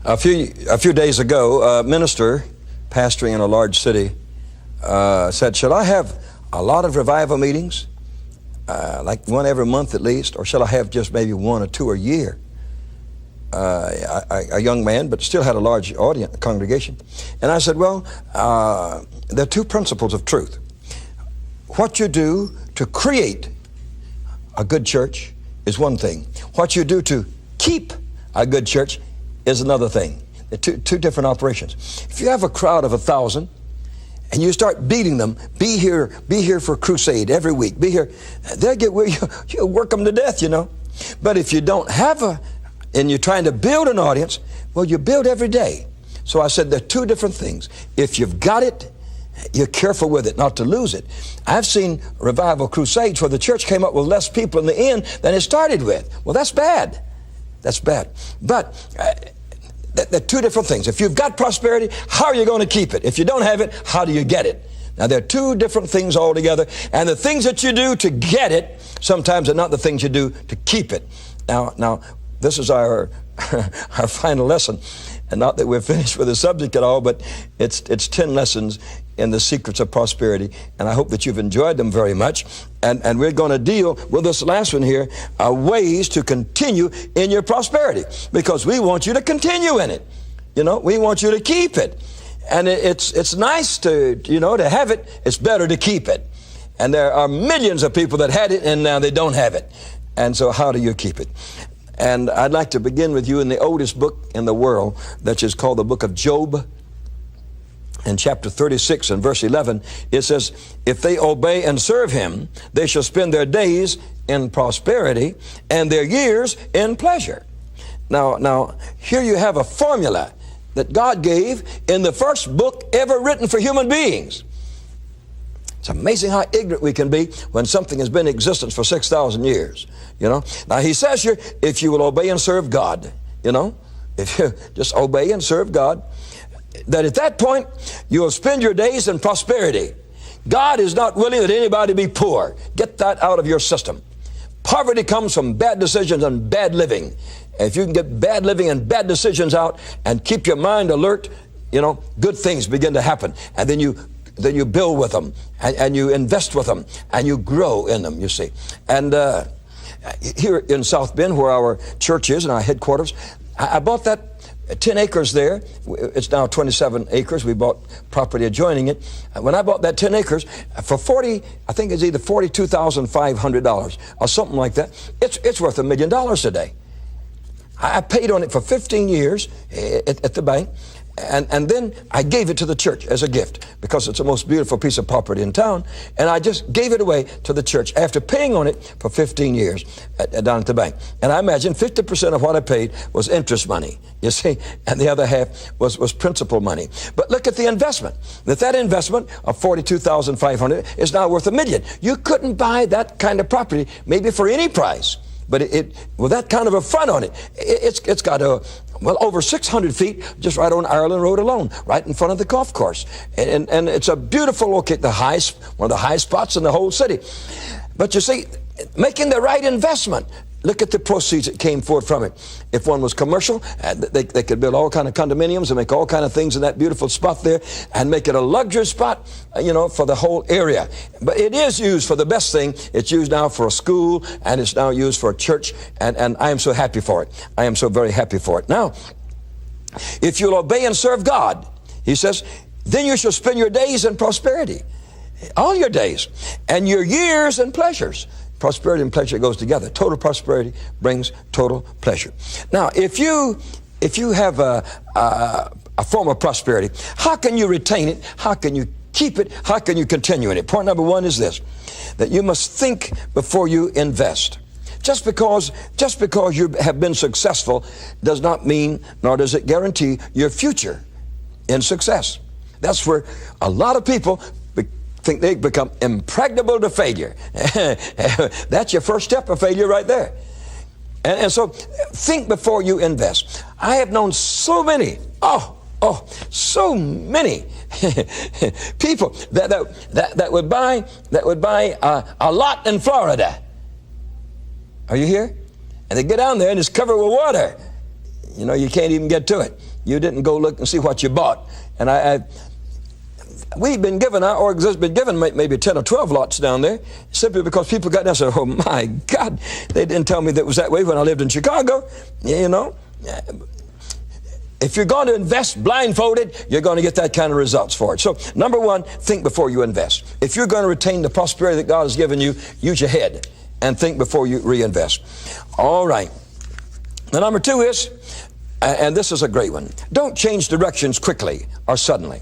A few days ago, a minister pastoring in a large city said, should I have a lot of revival meetings, like one every month at least, or shall I have just maybe one or two a year? A young man, but still had a large audience, congregation. And I said, well, there are two principles of truth. What you do to create a good church is one thing. What you do to keep a good church is another thing. They're two different operations. If you have a crowd of 1,000 and you start beating them, be here for crusade every week, be here, they'll get where you'll work them to death, you know. But if you don't have and you're trying to build an audience, well, you build every day. So I said there are two different things. If you've got it, you're careful with it, not to lose it. I've seen revival crusades where the church came up with less people in the end than it started with. Well, that's bad. That's bad. But there are two different things. If you've got prosperity, how are you going to keep it? If you don't have it, how do you get it? Now, there are two different things altogether. And the things that you do to get it sometimes are not the things you do to keep it. Now, this is our final lesson. And not that we're finished with the subject at all, but it's 10 lessons in the secrets of prosperity. And I hope that you've enjoyed them very much. And we're going to deal with this last one here, ways to continue in your prosperity. Because we want you to continue in it. You know, we want you to keep it. And it's nice to have it. It's better to keep it. And there are millions of people that had it and now they don't have it. And so how do you keep it? And I'd like to begin with you in the oldest book in the world, that is called the book of Job. In chapter 36 and verse 11, it says, if they obey and serve him, they shall spend their days in prosperity and their years in pleasure. Now, here you have a formula that God gave in the first book ever written for human beings. It's amazing how ignorant we can be when something has been in existence for 6,000 years, you know. Now, he says here, if you will obey and serve God, you know, if you just obey and serve God, that at that point, you will spend your days in prosperity. God is not willing that anybody be poor. Get that out of your system. Poverty comes from bad decisions and bad living. If you can get bad living and bad decisions out and keep your mind alert, you know, good things begin to happen. And then you build with them, and you invest with them, and you grow in them, you see. And here in South Bend, where our church is and our headquarters, I bought that 10 acres there. It's now 27 acres. We bought property adjoining it. When I bought that 10 acres for I think it's either $42,500 or something like that. It's worth $1 million today. I paid on it for 15 years at the bank. And then I gave it to the church as a gift because it's the most beautiful piece of property in town. And I just gave it away to the church after paying on it for 15 years down at the bank. And I imagine 50% of what I paid was interest money, you see, and the other half was principal money. But look at the investment. That investment of $42,500 is now worth $1 million. You couldn't buy that kind of property maybe for any price. But with that kind of a front on it, it's got over 600 feet just right on Ireland Road alone, right in front of the golf course. And it's a beautiful location, one of the high spots in the whole city. But you see, making the right investment, look at the proceeds that came forth from it. If one was commercial, they could build all kind of condominiums and make all kind of things in that beautiful spot there and make it a luxury spot, you know, for the whole area. But it is used for the best thing. It's used now for a school, and it's now used for a church, and I am so happy for it. I am so very happy for it. Now, if you'll obey and serve God, he says, then you shall spend your days in prosperity, all your days, and your years in pleasures. Prosperity and pleasure goes together. Total prosperity brings total pleasure. Now, if you have a form of prosperity, how can you retain it? How can you keep it? How can you continue in it? Point number one is this, that you must think before you invest. Just because you have been successful does not mean, nor does it guarantee your future in success. That's where a lot of people think they become impregnable to failure. That's your first step of failure right there. And so think before you invest. I have known so many, so many people that would buy a lot in Florida. Are you here? And they get down there and it's covered with water. You know, you can't even get to it. You didn't go look and see what you bought. And we've been given, our organization's been given maybe 10 or 12 lots down there, simply because people got down and said, oh my God, they didn't tell me that it was that way when I lived in Chicago. You know, if you're going to invest blindfolded, you're going to get that kind of results for it. So, number one, think before you invest. If you're going to retain the prosperity that God has given you, use your head and think before you reinvest. All right. Now, number two is, and this is a great one, don't change directions quickly or suddenly.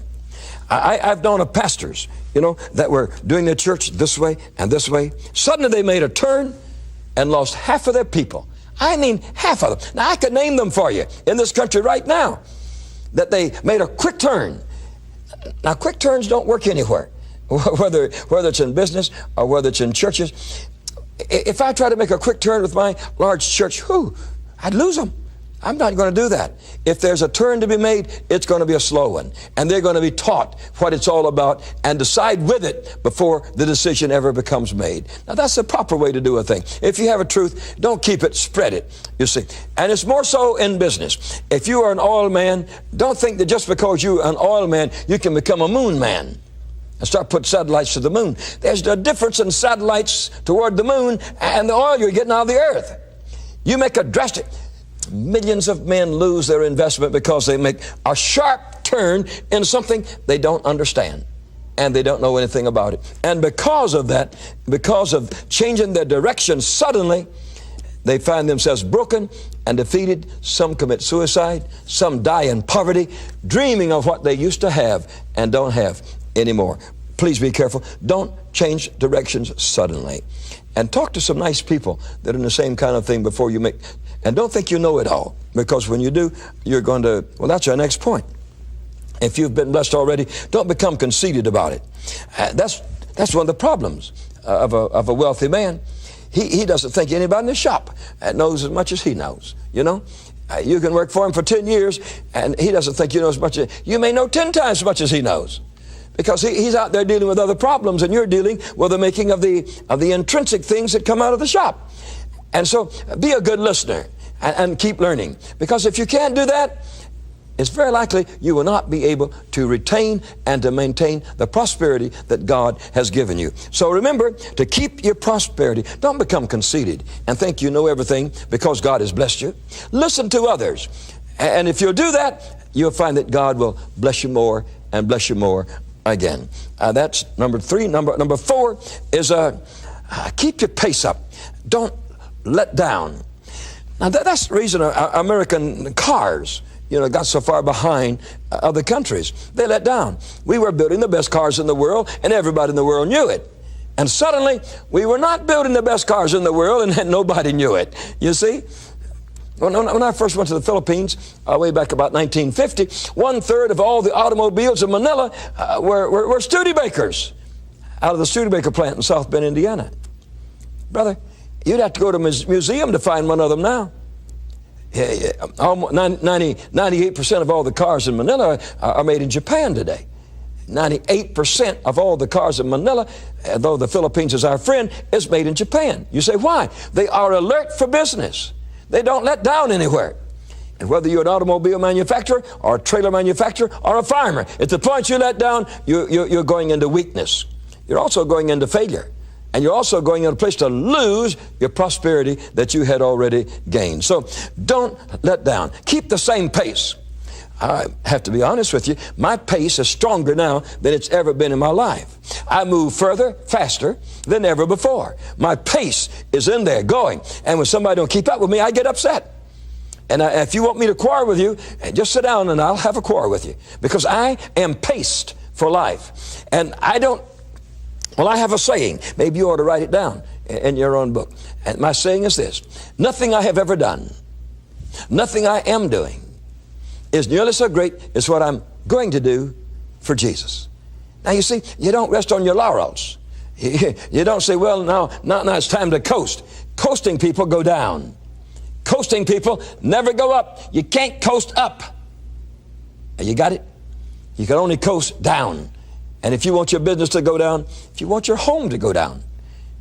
I've known of pastors, you know, that were doing their church this way and this way. Suddenly they made a turn and lost half of their people. I mean, half of them. Now, I could name them for you in this country right now, that they made a quick turn. Now, quick turns don't work anywhere, whether it's in business or whether it's in churches. If I try to make a quick turn with my large church, I'd lose them. I'm not going to do that. If there's a turn to be made, it's going to be a slow one. And they're going to be taught what it's all about and decide with it before the decision ever becomes made. Now, that's the proper way to do a thing. If you have a truth, don't keep it, spread it, you see. And it's more so in business. If you are an oil man, don't think that just because you're an oil man, you can become a moon man and start putting satellites to the moon. There's a difference in satellites toward the moon and the oil you're getting out of the earth. You make a drastic... Millions of men lose their investment because they make a sharp turn in something they don't understand and they don't know anything about it. And because of that, because of changing their direction suddenly, they find themselves broken and defeated. Some commit suicide, some die in poverty, dreaming of what they used to have and don't have anymore. Please be careful. Don't change directions suddenly. And talk to some nice people that are in the same kind of thing before you make... And don't think you know it all, because when you do, you're going to... Well, that's our next point. If you've been blessed already, don't become conceited about it. That's one of the problems of a wealthy man. He doesn't think anybody in the shop knows as much as he knows, you know. You can work for him for 10 years, and he doesn't think you know as much as... You may know 10 times as much as he knows, because he's out there dealing with other problems, and you're dealing with the making of the intrinsic things that come out of the shop. And so be a good listener and keep learning, because if you can't do that, it's very likely you will not be able to retain and to maintain the prosperity that God has given you. So remember to keep your prosperity. Don't become conceited and think you know everything because God has blessed you. Listen to others. And if you'll do that, you'll find that God will bless you more and bless you more again. That's number three. Number four is keep your pace up. Don't let down. Now that's the reason American cars, you know, got so far behind other countries. They let down. We were building the best cars in the world, and everybody in the world knew it. And suddenly, we were not building the best cars in the world, and nobody knew it. You see? When I first went to the Philippines, way back about 1950, 1/3 of all the automobiles in Manila were Studebakers out of the Studebaker plant in South Bend, Indiana. Brother, you'd have to go to a museum to find one of them now. 98% of all the cars in Manila are made in Japan today. 98% of all the cars in Manila, though the Philippines is our friend, is made in Japan. You say, why? They are alert for business. They don't let down anywhere. And whether you're an automobile manufacturer or a trailer manufacturer or a farmer, at the point you let down, you're going into weakness. You're also going into failure. And you're also going in a place to lose your prosperity that you had already gained. So don't let down. Keep the same pace. I have to be honest with you, my pace is stronger now than it's ever been in my life. I move further, faster than ever before. My pace is in there going. And when somebody don't keep up with me, I get upset. And if you want me to quarrel with you, just sit down and I'll have a quarrel with you. Because I am paced for life. And I have a saying. Maybe you ought to write it down in your own book. And my saying is this: nothing I have ever done, nothing I am doing is nearly so great as what I'm going to do for Jesus. Now you see, you don't rest on your laurels. You don't say, well, now it's time to coast. Coasting people go down. Coasting people never go up. You can't coast up. You got it? You can only coast down. And if you want your business to go down, if you want your home to go down,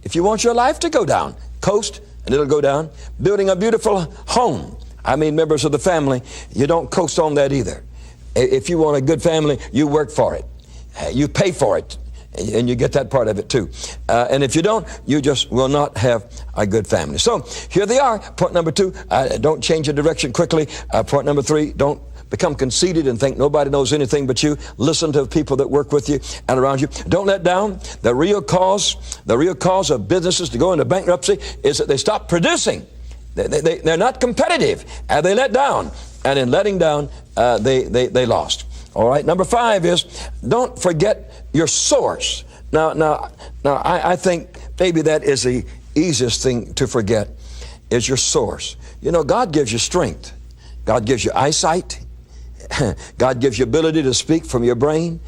if you want your life to go down, coast and it'll go down. Building a beautiful home I mean members of the family, you don't coast on that either. If you want a good family, you work for it. You pay for it, and you get that part of it too. And if you don't, you just will not have a good family. So here they are. Point number 2, don't change your direction quickly. Point number 3, don't become conceited and think nobody knows anything but you. Listen to the people that work with you and around you. Don't let down. The real cause of businesses to go into bankruptcy is that they stop producing. They're not competitive, and they let down. And in letting down, they lost. All right. Number 5 is don't forget your source. Now, I think maybe that is the easiest thing to forget is your source. You know, God gives you strength. God gives you eyesight. God gives you ability to speak from your brain.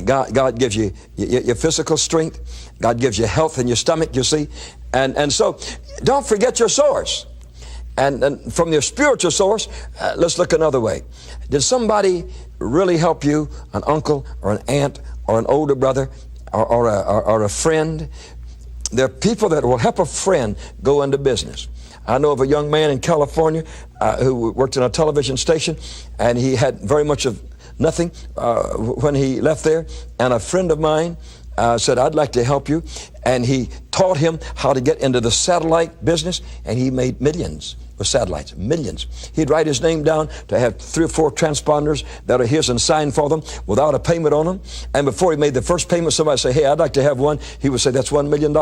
God gives you your physical strength. God gives you health in your stomach, you see. And so don't forget your source. And from your spiritual source, let's look another way. Did somebody really help you, an uncle or an aunt or an older brother or a friend? There are people that will help a friend go into business. I know of a young man in California who worked in a television station, and he had very much of nothing when he left there. And a friend of mine said, I'd like to help you. And he taught him how to get into the satellite business, and he made millions with satellites, millions. He'd write his name down to have 3 or 4 transponders that are his and sign for them without a payment on them. And before he made the first payment, somebody say, hey, I'd like to have one. He would say, that's $1 million.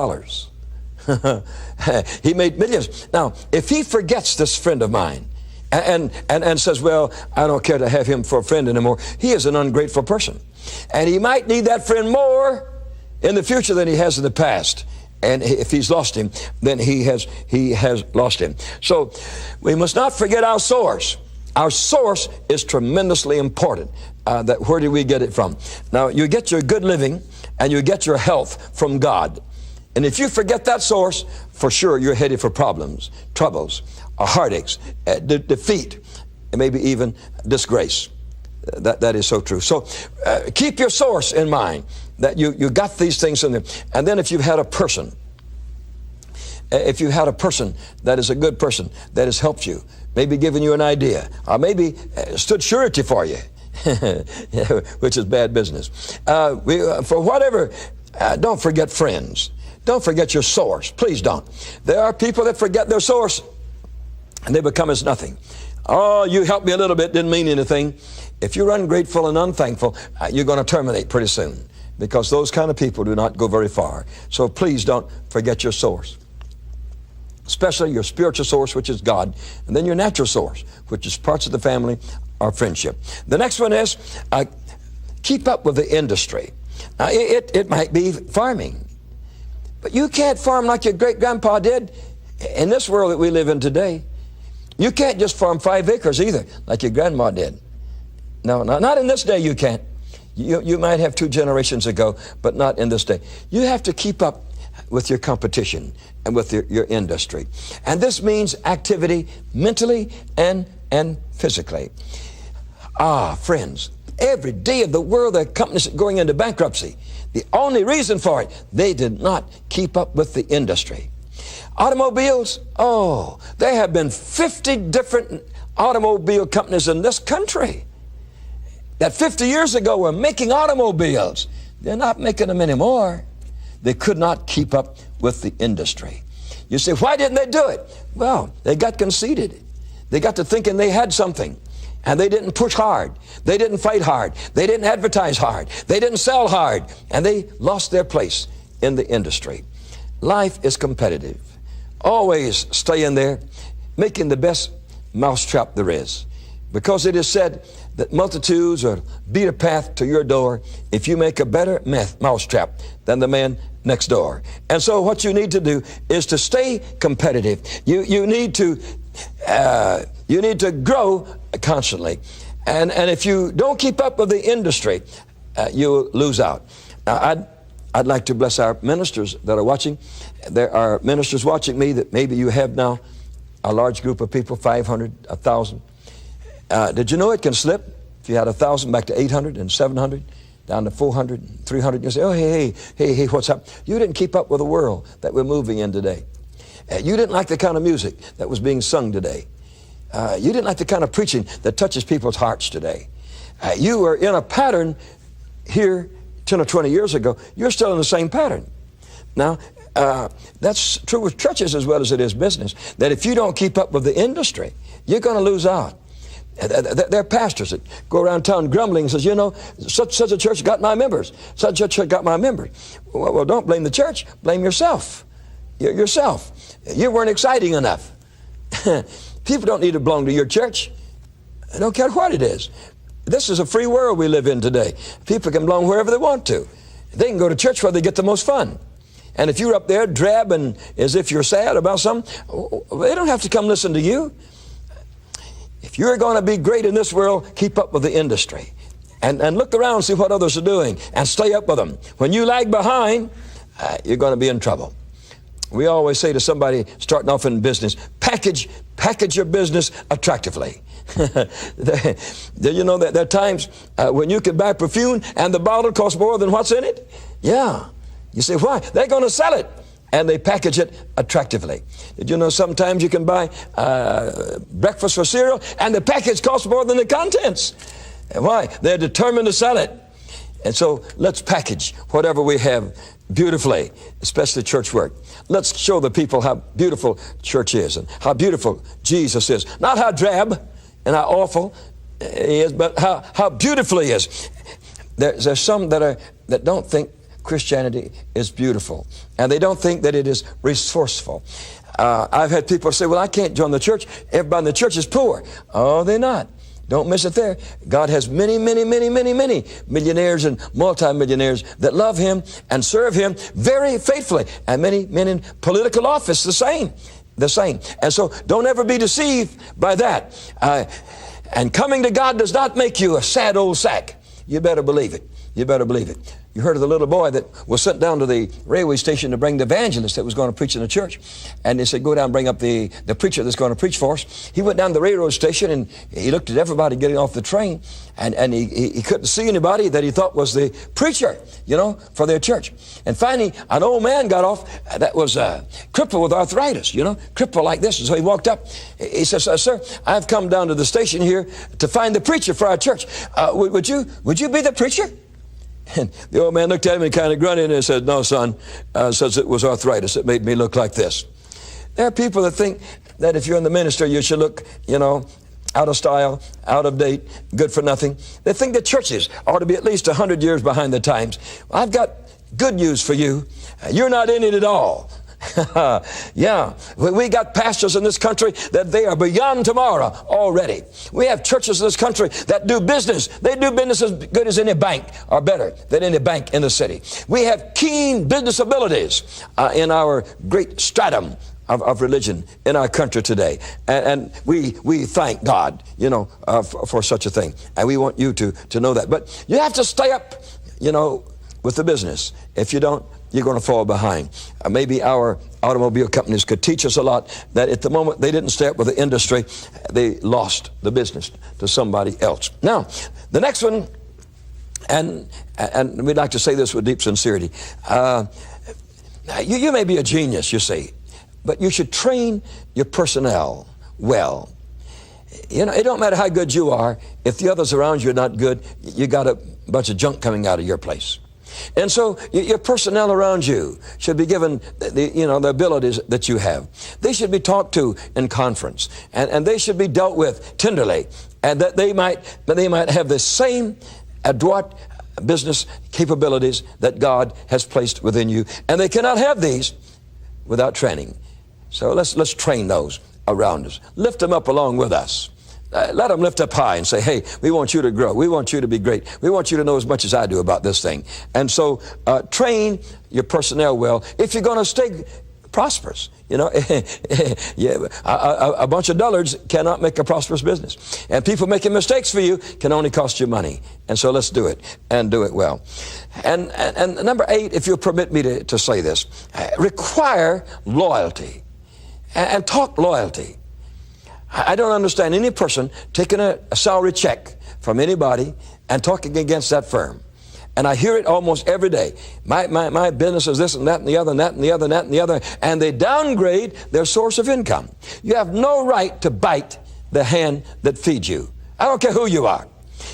He made millions. Now, if he forgets this friend of mine and says, well, I don't care to have him for a friend anymore, he is an ungrateful person. And he might need that friend more in the future than he has in the past. And if he's lost him, then he has lost him. So we must not forget our source. Our source is tremendously important. Where do we get it from? Now, you get your good living and you get your health from God. And if you forget that source, for sure you're headed for problems, troubles, heartaches, defeat, and maybe even disgrace. That is so true. So keep your source in mind, that you got these things in there. And then if you've had a person that is a good person that has helped you, maybe given you an idea, or maybe stood surety for you, which is bad business. For whatever, don't forget friends. Don't forget your source. Please don't. There are people that forget their source and they become as nothing. Oh, you helped me a little bit, didn't mean anything. If you're ungrateful and unthankful, you're going to terminate pretty soon, because those kind of people do not go very far. So please don't forget your source, especially your spiritual source, which is God, and then your natural source, which is parts of the family or friendship. The next one is keep up with the industry. Now, it might be farming, but you can't farm like your great-grandpa did in this world that we live in today. You can't just farm 5 acres either, like your grandma did. No, not in this day you can't. You might have 2 generations ago, but not in this day. You have to keep up with your competition and with your industry. And this means activity mentally and physically. Friends, every day of the world there are companies going into bankruptcy. The only reason for it, they did not keep up with the industry. Automobiles, there have been 50 different automobile companies in this country that 50 years ago were making automobiles. They're not making them anymore. They could not keep up with the industry. You say, why didn't they do it? Well, they got conceited. They got to thinking they had something, and they didn't push hard. They didn't fight hard. They didn't advertise hard. They didn't sell hard, and they lost their place in the industry. Life is competitive. Always stay in there, making the best mousetrap there is, because it is said that multitudes will beat a path to your door if you make a better mousetrap than the man next door. And so what you need to do is to stay competitive. You need to grow constantly. And if you don't keep up with the industry, you'll lose out. Now, I'd like to bless our ministers that are watching. There are ministers watching me that maybe you have now a large group of people, 500, 1,000. Did you know it can slip? If you had 1,000 back to 800 and 700, down to 400, 300, you say, oh, hey, what's up? You didn't keep up with the world that we're moving in today. You didn't like the kind of music that was being sung today. You didn't like the kind of preaching that touches people's hearts today. You were in a pattern here 10 or 20 years ago. You're still in the same pattern. Now, that's true with churches as well as it is business, that if you don't keep up with the industry, you're going to lose out. There are pastors that go around town grumbling and says, you know, such a church got my members. Such a church got my members. Well, don't blame the church. Blame yourself. Yourself. You weren't exciting enough. People don't need to belong to your church. I don't care what it is. This is a free world we live in today. People can belong wherever they want to. They can go to church where they get the most fun. And if you're up there drab and as if you're sad about something, they don't have to come listen to you. If you're going to be great in this world, keep up with the industry. And look around and see what others are doing and stay up with them. When you lag behind, you're going to be in trouble. We always say to somebody starting off in business, package your business attractively. You know that there are times when you can buy perfume and the bottle costs more than what's in it? Yeah. You say, why? They're going to sell it. And they package it attractively. Did you know sometimes you can buy breakfast for cereal and the package costs more than the contents? And why? They're determined to sell it. And so let's package whatever we have beautifully, especially church work. Let's show the people how beautiful church is and how beautiful Jesus is. Not how drab and how awful he is, but how beautiful he is. There's some that don't think Christianity is beautiful, and they don't think that it is resourceful. I've had people say, well, I can't join the church. Everybody in the church is poor. Oh, they're not. Don't miss it there. God has many millionaires and multimillionaires that love him and serve him very faithfully, and many men in political office the same. And so don't ever be deceived by that. And coming to God does not make you a sad old sack. You better believe it. You better believe it. You heard of the little boy that was sent down to the railway station to bring the evangelist that was going to preach in the church. And they said, go down and bring up the preacher that's going to preach for us. He went down to the railroad station and he looked at everybody getting off the train. And he couldn't see anybody that he thought was the preacher, you know, for their church. And finally, an old man got off that was crippled with arthritis, you know, crippled like this. And so he walked up. He says, sir, I've come down to the station here to find the preacher for our church. Would you be the preacher? And the old man looked at him and kind of grunted and said, no, son, says it was arthritis that made me look like this. There are people that think that if you're in the ministry, you should look, you know, out of style, out of date, good for nothing. They think that churches ought to be at least 100 years behind the times. Well, I've got good news for you. You're not in it at all. Yeah, we got pastors in this country that they are beyond tomorrow already. We have churches in this country that do business. They do business as good as any bank, or better than any bank in the city. We have keen business abilities in our great stratum of religion in our country today. And we thank God, you know, for such a thing. And we want you to know that. But you have to stay up, you know, with the business. If you don't, you're going to fall behind. Maybe our automobile companies could teach us a lot, that at the moment they didn't stay up with the industry, they lost the business to somebody else. Now, the next one, and we'd like to say this with deep sincerity. You may be a genius, you see, but you should train your personnel well. You know, it don't matter how good you are. If the others around you are not good, you got a bunch of junk coming out of your place. And so your personnel around you should be given the abilities that you have. They should be talked to in conference, and they should be dealt with tenderly, and that they might have the same adroit business capabilities that God has placed within you. And they cannot have these without training. So let's train those around us. Lift them up along with us. Let them lift up high and say, hey, we want you to grow. We want you to be great. We want you to know as much as I do about this thing. And so train your personnel well if you're going to stay prosperous. You know, yeah, a bunch of dullards cannot make a prosperous business. And people making mistakes for you can only cost you money. And so let's do it, and do it well. And number 8, if you'll permit me to say this, require loyalty and talk loyalty. I don't understand any person taking a salary check from anybody and talking against that firm. And I hear it almost every day. My business is this and that and the other and that and the other and that and the other. And they downgrade their source of income. You have no right to bite the hand that feeds you. I don't care who you are.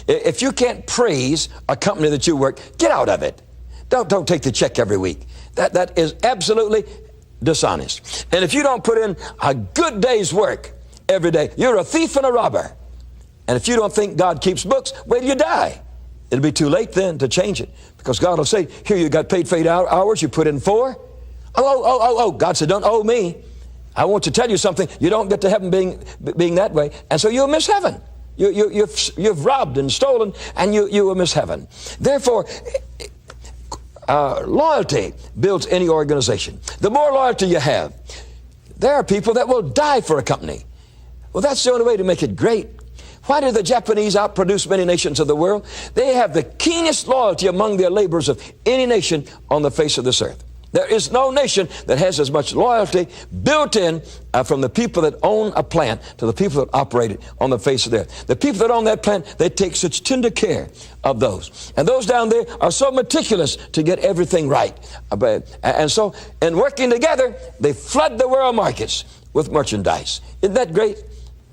If you can't praise a company that you work, get out of it. Don't take the check every week. That is absolutely dishonest. And if you don't put in a good day's work every day, you're a thief and a robber. And if you don't think God keeps books, wait till you die. It'll be too late then to change it, because God will say, here, you got paid for 8 hours, you put in 4. Oh. God said, don't owe me. I want to tell you something. You don't get to heaven being that way, and so you'll miss heaven. You've robbed and stolen, and you will miss heaven. Therefore, loyalty builds any organization. The more loyalty you have, there are people that will die for a company. Well, that's the only way to make it great. Why do the Japanese outproduce many nations of the world? They have the keenest loyalty among their laborers of any nation on the face of this earth. There is no nation that has as much loyalty built in from the people that own a plant to the people that operate it on the face of the earth. The people that own that plant, they take such tender care of those. And those down there are so meticulous to get everything right. And so, in working together, they flood the world markets with merchandise. Isn't that great?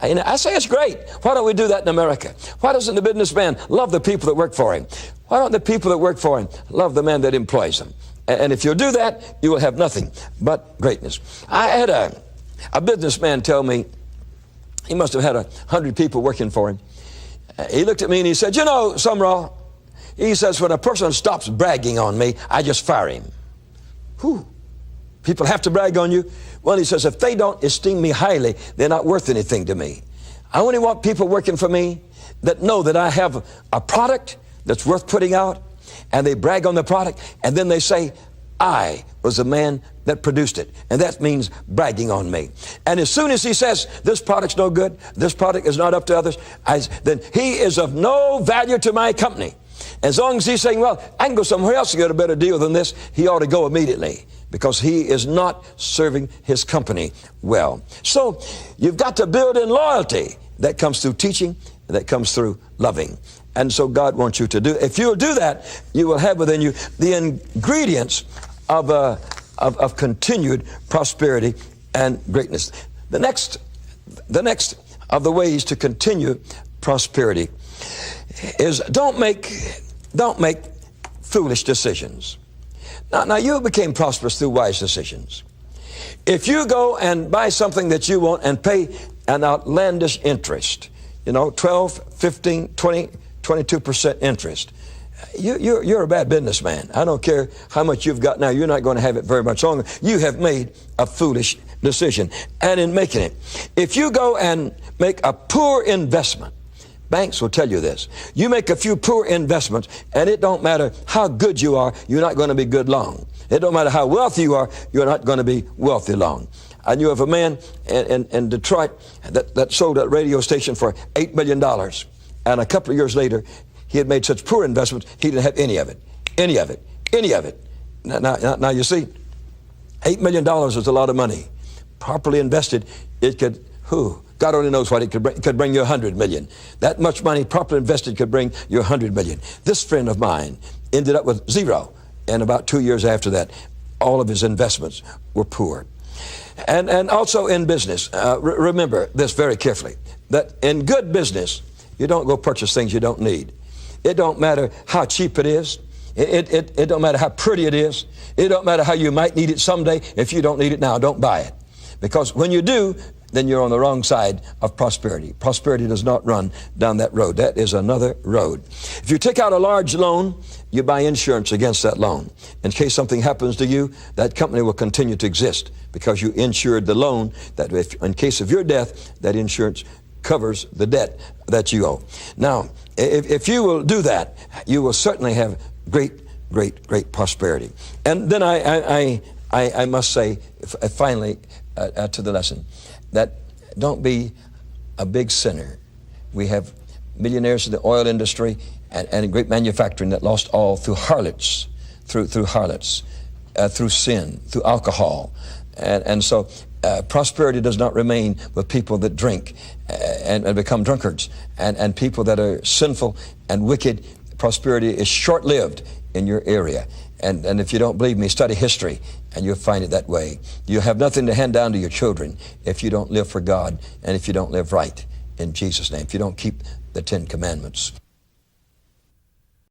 I say it's great. Why don't we do that in America? Why doesn't the businessman love the people that work for him? Why don't the people that work for him love the man that employs them? And if you'll do that, you will have nothing but greatness. I had a businessman tell me, he must have had 100 people working for him. He looked at me and he said, you know, Sumrall, he says, when a person stops bragging on me, I just fire him. Whew. People have to brag on you. Well, he says, if they don't esteem me highly, they're not worth anything to me. I only want people working for me that know that I have a product that's worth putting out, and they brag on the product, and then they say, I was the man that produced it. And that means bragging on me. And as soon as he says, this product's no good, this product is not up to others, then he is of no value to my company. As long as he's saying, well, I can go somewhere else to get a better deal than this, he ought to go immediately, because he is not serving his company well. So you've got to build in loyalty. That comes through teaching, that comes through loving. And so God wants you to do. If you'll do that, you will have within you the ingredients of continued prosperity and greatness. The next of the ways to continue prosperity is don't make foolish decisions. Now you became prosperous through wise decisions. If you go and buy something that you want and pay an outlandish interest, 12, 15, 20, 22% interest, you're a bad businessman. I don't care how much you've got now. You're not going to have it very much longer. You have made a foolish decision. And in making it, if you go and make a poor investment, banks will tell you this. You make a few poor investments, and it don't matter how good you are, you're not going to be good long. It don't matter how wealthy you are, you're not going to be wealthy long. I knew of a man in Detroit that sold a radio station for $8 million. And a couple of years later, he had made such poor investments, he didn't have any of it. Now you see, $8 million is a lot of money. Properly invested, it could, God only knows what it could bring. It could bring you $100 million. That much money properly invested could bring you $100 million. This friend of mine ended up with zero. And about 2 years after that, all of his investments were poor. And also in business, remember this very carefully, that in good business, you don't go purchase things you don't need. It don't matter how cheap it is. It don't matter how pretty it is. It don't matter how you might need it someday. If you don't need it now, don't buy it. Because when you do, then you're on the wrong side of prosperity. Prosperity does not run down that road. That is another road. If you take out a large loan, you buy insurance against that loan. In case something happens to you, that company will continue to exist because you insured the loan, that if in case of your death, that insurance covers the debt that you owe. Now, if you will do that, you will certainly have great prosperity. And then I must say, finally, to the lesson, that don't be a big sinner. We have millionaires in the oil industry and great manufacturing that lost all through harlots, through sin, through alcohol. And so prosperity does not remain with people that drink and become drunkards and people that are sinful and wicked. Prosperity is short-lived in your area. And if you don't believe me, study history, and you'll find it that way. You'll have nothing to hand down to your children if you don't live for God and if you don't live right in Jesus' name, if you don't keep the 10 Commandments.